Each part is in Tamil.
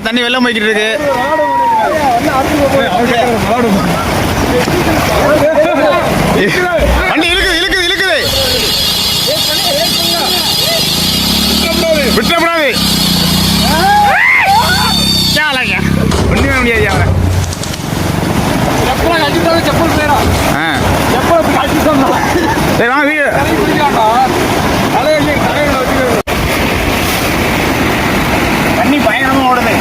தண்ணி வெள்ளம் போய்கிட்டு இருக்கு. வண்டி இழுக்குது இழுக்குது இழுக்குது, விட்டுறக்கூடாது. ஒண்ணுமே முடியாது அவன். சரி வாங்க வீடு. தண்ணி பயங்கரமாக ஓடுது.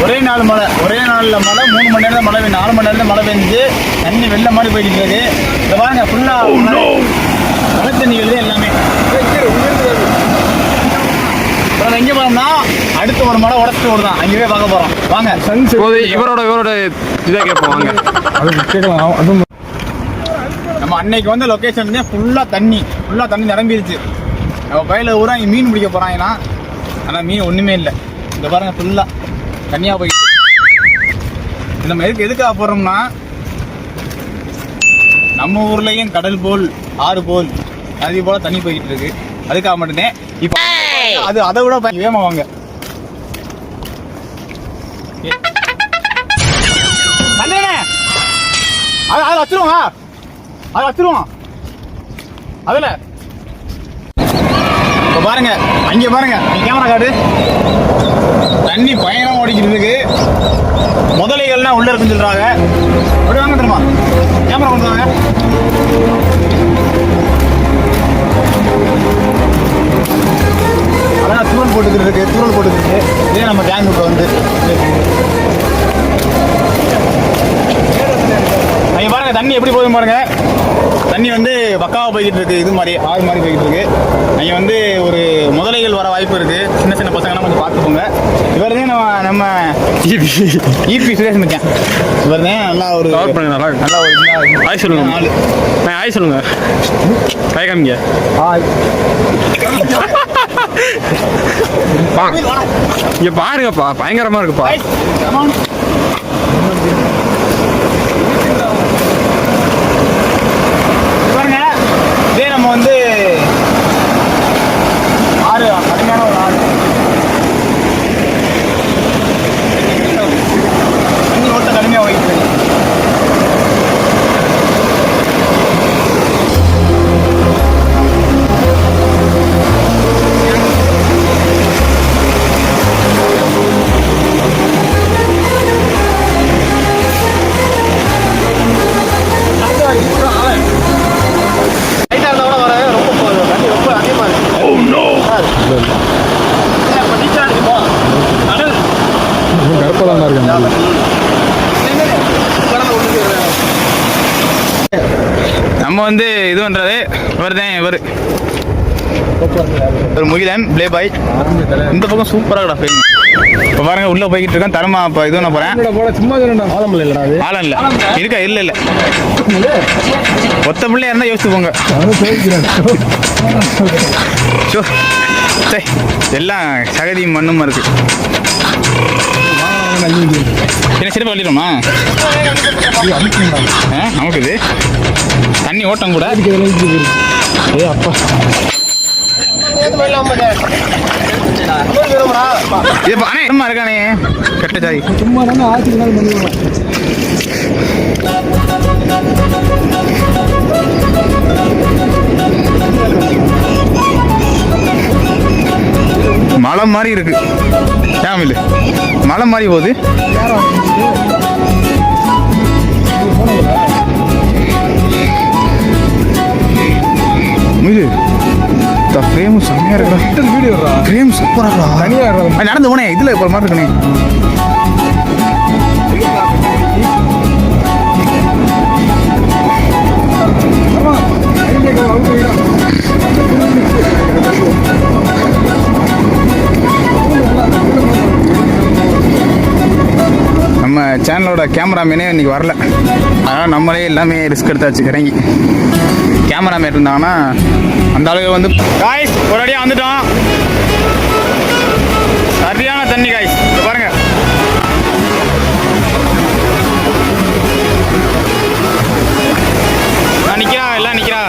ஒரே நாள் மழை, ஒரே நாளில் மழை, 3 மணி நேரம் மழை, 4 மணி நேரத்தில் மழை பெஞ்சு தண்ணி வெள்ளம் மாதிரி போய்கிட்டு இருக்கு. இந்த பாருங்க ஃபுல்லாக மழை தண்ணி வருது எல்லாமே. எங்கே போறோம்னா அடுத்த ஒரு மழை உடச்சிட்டு ஓடுதான், அங்கேயே பார்க்க போறோம். வாங்க இவரோட இதாக கேட்போம். வாங்க. நம்ம அன்னைக்கு வந்து லொக்கேஷன் ஃபுல்லாக தண்ணி நிரம்பிடுச்சு. நம்ம பயில ஊரா இங்கே மீன் பிடிக்க போகிறாங்கன்னா, ஆனால் மீன் ஒன்றுமே இல்லை. இந்த பாருங்க ஃபுல்லாக தண்ணியாக போயிட்டு. நம்ம எதுக்காக போகிறோம்னா, நம்ம ஊர்லேயும் கடல் போல் ஆறு போல் நதி போல் தண்ணி போய்கிட்டு இருக்கு. அதுக்காக மட்டும்தான். இப்போ அது அதை விட வேகமாக வாங்க. அது வச்சிருவோம் அதில். இப்போ பாருங்க, அங்கே பாருங்க, கேமரா காட்டு. தண்ணி பயங்கரமாக ஓடிக்கிட்டு இருக்கு. முதலைகள்லாம் உள்ள இருக்குன்னு சொல்றாங்க. அப்படி வாங்க தெரியுமா, கேமரா கொண்டு வாங்க. அதான் தூரல் போட்டுக்கிட்டு இருக்கு. இதே நம்ம டேங்குக்கு வந்து அங்கே பாருங்க தண்ணி எப்படி போகுது பாருங்க. தண்ணி வந்து பக்காவாக போய்கிட்டு இருக்கு. இது மாதிரி ஆறு மாதிரி போய்கிட்டு இருக்கு. அங்கே வந்து ஒரு முதலைகள் வர வாய்ப்பு இருக்கு. சின்ன பசங்கலாம் கொஞ்சம் பார்த்துக்கோங்க. இவர் தான் நம்ம இபி சுரேஷ் மச்சான். இவர் தான் நல்லா ஒரு நல்லா ஒரு ஆய் சொல்லுங்க. ஆய் சொல்லுங்க. கை காமிங்க. இங்க பாருங்கப்பா, பயங்கரமா இருக்குப்பா. பாருங்க, இதே நம்ம வந்து ஆறு கடுமையான ஒரு ஆறு. தண்ணி ஓட்ட கடுமையாக போயிட்டு இருக்கு. நம்ம வந்து இது பண்றது இவர் ஒரு முகிலன் பிளே பாய். இந்த பக்கம் சூப்பராக கிடா. இப்போ பாருங்க உள்ள போய்கிட்டு இருக்கேன். தரமா இப்போ இது நான் போறேன். ஆழம் இல்லை இருக்கா? இல்லை ஒத்த பிள்ளையா இருந்தால் யோசிச்சு போங்க. எல்லாம் சகதியும் மண்ணுமா இருக்கு. என்ன சிறப்பு வள்ளிடுமா நமக்கு இது தண்ணி ஓட்டம் கூட. அப்பா இருக்கானே கெட்ட சாதி சும்மா மலை மாதிரி இருக்கு. ஏன் மலை மாதிரி போகுது. ஃப்ரேம் செம்மையா இருக்கா. ஃப்ரேம் சூப்பரா இருக்கா. நடந்து போனேன் இதுல இப்போ மாதிரி இருக்கனே. நம்ம சேனலோட கேமராமேனே இன்னைக்கு வரல. அதனால் நம்மளே எல்லாமே ரிஸ்க் எடுத்தாச்சு இறங்கி. கேமராமேன் இருந்தாங்கன்னா அந்த அளவுக்கு வந்து காய்ஸ் ஒரு அடியாக வந்துட்டோம். சரியான தண்ணி காய்ஸ். பாருங்க நான் நிற்கிறா எல்லாம் நிற்கிறா.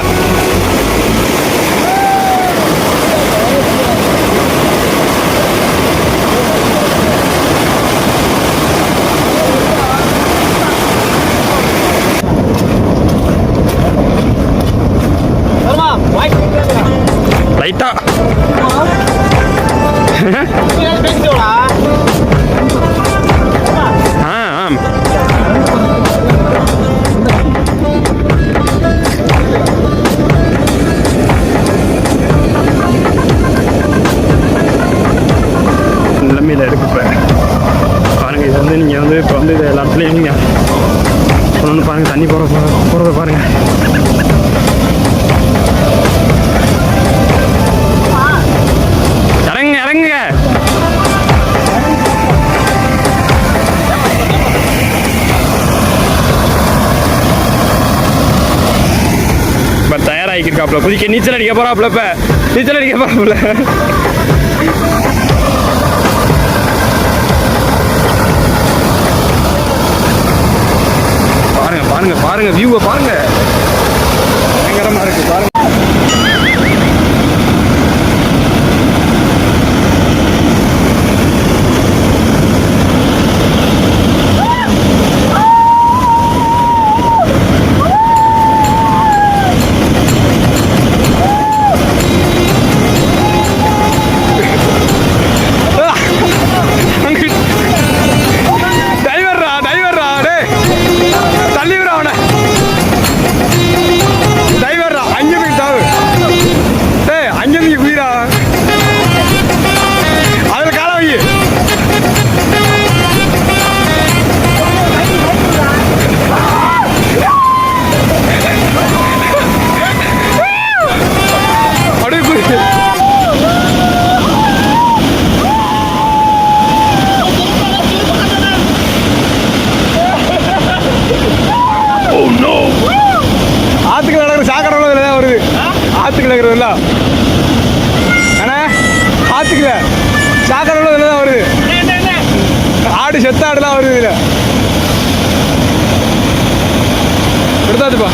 லைட்டா நிலைமையில் இருக்கு இப்போ பாருங்கள். இது வந்து நீங்கள் வந்து இப்போ வந்து இது எல்லா இடத்துலையும் நீங்கள் ஒன்று பாருங்கள், தண்ணி போகிறத பாருங்கள். இறங்குங்க இப்போ தயாராகிருக்காப்புல குதிக்க நீச்சல் அடிக்க போகிறாப்புல. இப்போ நீச்சல் அடிக்க போகிறாப்புல. பாருங்க வியூவை பாருங்க, பயங்கரமா இருக்கு பாருங்க. ஆத்துக்குள்ள இருக்கிறதுல அண்ணா, ஆத்துக்குள்ள சாக்கடை இதில் தான் வருது. ஆடு செத்த ஆடுலாம் வருது இதில். எடுத்தாச்சுப்பா.